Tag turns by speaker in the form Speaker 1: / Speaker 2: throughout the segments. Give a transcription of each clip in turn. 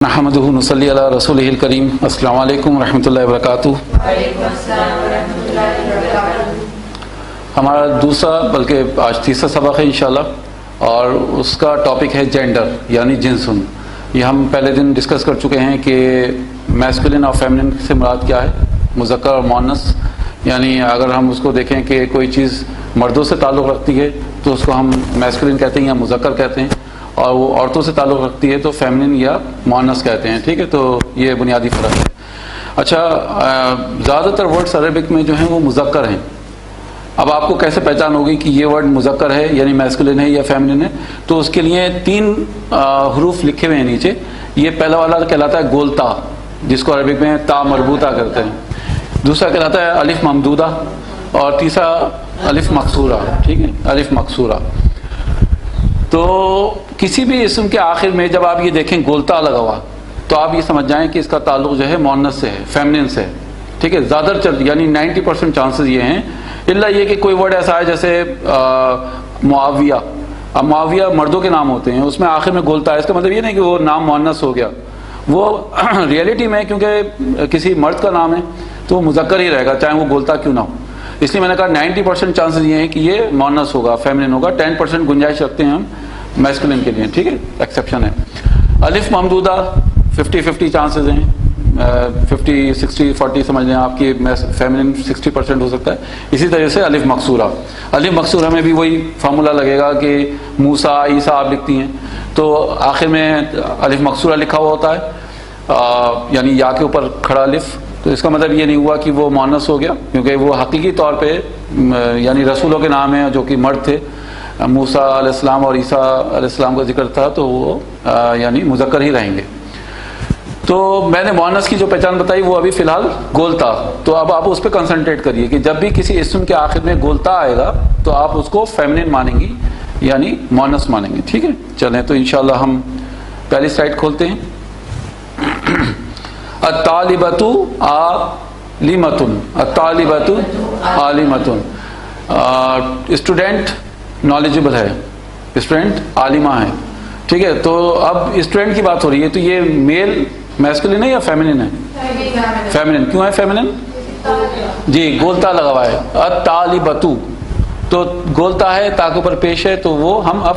Speaker 1: نحمدہ نصلی علی رسولہ الکریم۔ السلام علیکم ورحمۃ اللہ وبرکاتہ۔ ہمارا دوسرا بلکہ آج تیسرا سبق ہے انشاءاللہ، اور اس کا ٹاپک ہے جینڈر یعنی جنسن۔ یہ ہم پہلے دن ڈسکس کر چکے ہیں کہ میسکولن اور فیمنن سے مراد کیا ہے، مذکر اور مؤنث۔ یعنی اگر ہم اس کو دیکھیں کہ کوئی چیز مردوں سے تعلق رکھتی ہے تو اس کو ہم میسکولن کہتے ہیں یا مذکر کہتے ہیں، اور وہ عورتوں سے تعلق رکھتی ہے تو فیمنن یا مؤنث کہتے ہیں۔ ٹھیک ہے، تو یہ بنیادی فرق ہے۔ اچھا، زیادہ تر ورڈز عربک میں جو ہیں وہ مذکر ہیں۔ اب آپ کو کیسے پہچان ہوگی کہ یہ ورڈ مذکر ہے یعنی میسکولن ہے یا فیمنن ہے؟ تو اس کے لیے 3 حروف لکھے ہوئے ہیں نیچے۔ یہ پہلا والا کہلاتا ہے گولتا، جس کو عربک میں تا مربوطہ کرتے ہیں۔ دوسرا کہلاتا ہے الف ممدودہ، اور تیسرا الف مکسورہ۔ ٹھیک ہے، الف مکسورہ۔ تو کسی بھی اسم کے آخر میں جب آپ یہ دیکھیں گولتا لگا ہوا تو آپ یہ سمجھ جائیں کہ اس کا تعلق جو ہے مؤنث سے ہے، فیمنن سے۔ ٹھیک ہے، زیادہ یعنی 90% چانسز یہ ہیں، الا یہ کہ کوئی ورڈ ایسا ہے جیسے معاویہ۔ اب معاویہ مردوں کے نام ہوتے ہیں، اس میں آخر میں گولتا ہے، اس کا مطلب یہ نہیں کہ وہ نام مؤنث ہو گیا، وہ ریئلٹی میں کیونکہ کسی مرد کا نام ہے تو وہ مذکر ہی رہے گا چاہے وہ گولتا کیوں نہ ہو۔ اس لیے میں نے کہا 90% چانسز یہ ہیں کہ یہ مؤنث ہوگا، فیمنن ہوگا۔ 10% گنجائش رکھتے ہیں ہم میسکولن کے لیے۔ ٹھیک ہے، ایکسیپشن ہے۔ الف ممدودہ 50-50 چانسز ہیں، 50-60-40 سمجھ لیں آپ کی، فیمنن 60% ہو سکتا ہے۔ اسی طرح سے الف مکسورہ، الف مکسورہ میں بھی وہی فارمولا لگے گا کہ موسیٰ عیسیٰ آپ لکھتی ہیں تو آخر میں الف مکسورہ لکھا ہوا ہوتا ہے، یعنی یا کے اوپر کھڑا الف۔ تو اس کا مطلب یہ نہیں ہوا کہ وہ مؤنث ہو گیا، کیونکہ وہ حقیقی طور پہ یعنی رسولوں کے نام ہیں جو کہ مرد تھے، موسیٰ علیہ السلام اور عیسیٰ علیہ السلام کا ذکر تھا تو وہ یعنی مذکر ہی رہیں گے۔ تو میں نے مؤنث کی جو پہچان بتائی وہ ابھی فی الحال گولتا۔ تو اب آپ اس پہ کنسنٹریٹ کریے کہ جب بھی کسی اسم کے آخر میں گولتا آئے گا تو آپ اس کو فیمنن مانیں گی یعنی مؤنث مانیں گے۔ ٹھیک ہے، چلیں تو انشاءاللہ ہم پہلی سلائڈ کھولتے ہیں۔ الطالبۃ عالمۃ، الطالبۃ عالمۃ۔ اسٹوڈنٹ نالجبل ہے، اسٹوڈنٹ عالمہ ہے۔ ٹھیک ہے، تو اب اسٹوڈنٹ کی بات ہو رہی ہے تو یہ میل میسکولن ہے یا فیمنن ہے؟ فیمنن۔ کیوں ہے فیمنن؟ جی، گولتا لگا ہوا ہے۔ الطالبۃ تو گولتا ہے، تا کے اوپر پیش ہے، تو وہ ہم اب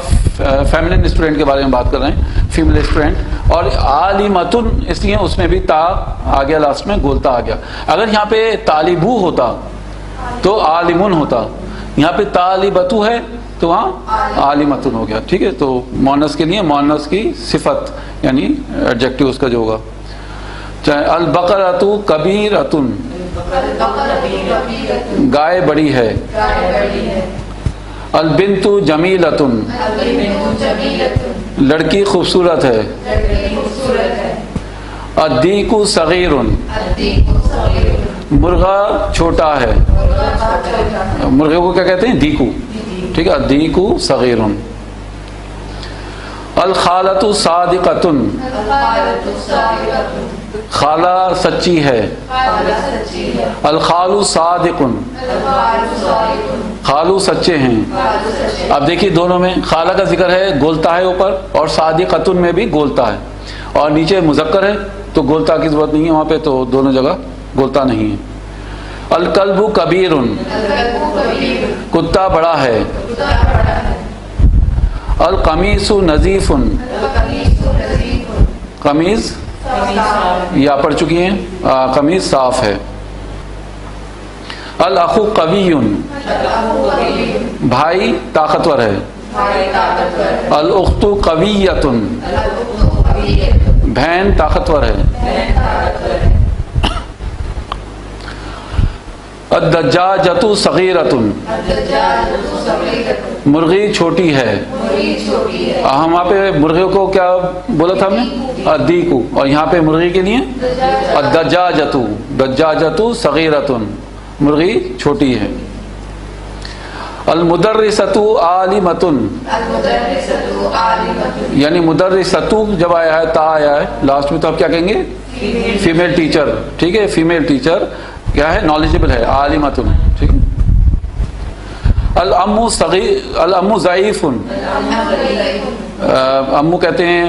Speaker 1: فیمنن اسٹوڈنٹ کے بارے میں بات کر رہے ہیں، فیمیل اسٹوڈنٹ۔ اور عالمۃ اس لیے اس میں بھی تا آ گیا، لاسٹ میں گولتا آ گیا۔ اگر یہاں پہ طالبو ہوتا تو عالمن ہوتا، یہاں پہ طالبۃ ہے تو وہاں عالمۃ ہو گیا۔ ٹھیک ہے، تو مؤنث کے لیے مؤنث کی صفت یعنی ایڈجیکٹو اس کا جو ہوگا۔ البقرۃ کبیرۃ، گائے بڑی ہے۔ البنت جمیلۃ، لڑکی خوبصورت ہے۔ الدیک صغیر، مرغا چھوٹا ہے۔ مرغے کو کیا کہتے ہیں؟ دیکو۔ ٹھیک ہے، دیکو صغیر۔ الخالۃ صادقۃ، خالہ سچی ہے۔ الخال صادق، خالو سچے ہیں۔ اب دیکھیے دونوں میں خالہ کا ذکر ہے، گولتا ہے اوپر، اور صادقۃ میں بھی گولتا ہے، اور نیچے مذکر ہے تو گولتا کی ضرورت نہیں ہے وہاں پہ، تو دونوں جگہ گولتا نہیں ہے۔ الکلب کبیر، کتا بڑا ہے۔ القمیص نظیف، قمیض یا پڑھ چکی ہیں، قمیض صاف ہے۔ الاخ قوی، بھائی طاقتور ہے۔ الاخت قویۃ، بہن طاقتور ہے۔ الدجاجۃ صغیرۃ، مرغی چھوٹی ہے۔ ہم وہاں پہ مرغے کو کیا بولا تھا ہم نے؟ الدیکو، اور یہاں پہ مرغی کے لیے الدجاجۃ، دجاجۃ صغیرۃ، مرغی چھوٹی ہے۔ المدرسۃ عالمۃ، یعنی مدرسۃ جب آیا ہے تا آیا ہے لاسٹ میں تو آپ کیا کہیں گے؟ Female teacher. ٹھیک ہے، فیمیل ٹیچر کیا ہے؟ نالجبل ہے، عالمۃ۔ ٹھیک ہے۔ الام صغیر، الام ضعیف، امو کہتے ہیں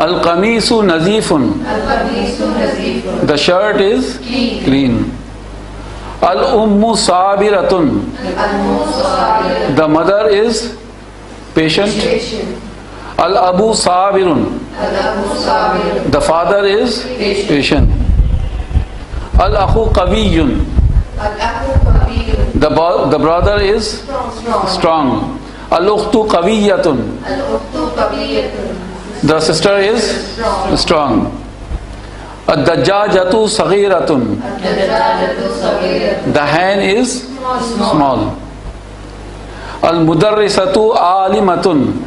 Speaker 1: Al-qamisu nazifun. The shirt is clean. Al-ummu sabiratun. The mother is patient. Al-abu sabirun. The father is patient. Al-akhu qawiyun. The brother is strong. Al-ukhtu qawiyatun. The sister is strong. Ad-dajjajatu saghiratun. The hen is small. Al-mudarrisatu alimatun.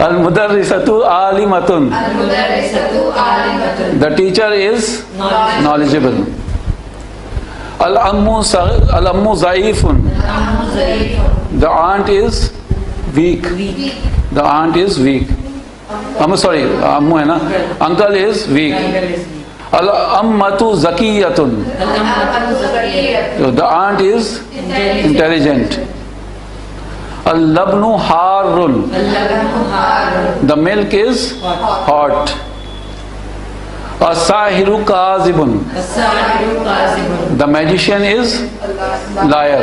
Speaker 1: Al-mudarrisatu alimatun. The teacher is knowledgeable. Al-ammu zaifun. The aunt is weak. The aunt is weak. Sorry, ammu hai na. Uncle is weak. Al-ammatu zakiyatun. So the aunt is intelligent. Al-labnu harrun. The milk is hot. As-sahiru kazibun. The magician is liar.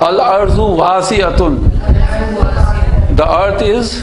Speaker 1: Al-arzu wasi'atun. The earth is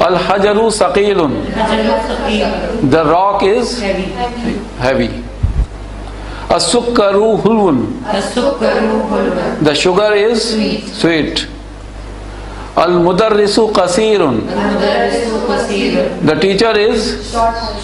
Speaker 1: Al-hajaru saqilun. The rock is heavy. As-sukkaru hulwun. The sugar is sweet. Al-mudarrisu qasirun. The teacher is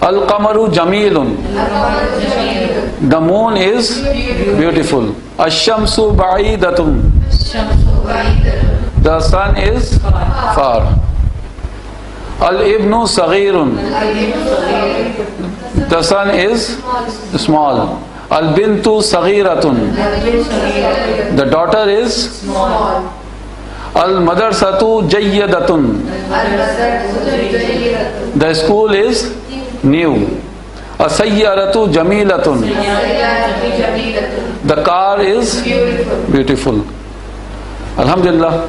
Speaker 1: Al-qamaru jamilun. The moon is beautiful. Ash-shamsu ba'idatun. The sun is far. Al-ibnu saghirun. The son is small. Al-bintu saghiratun. The daughter is small. Al-madarsatu jayyadatun. The school is new. As-sayyaratu jamilatun. The car is beautiful. Alhamdulillah.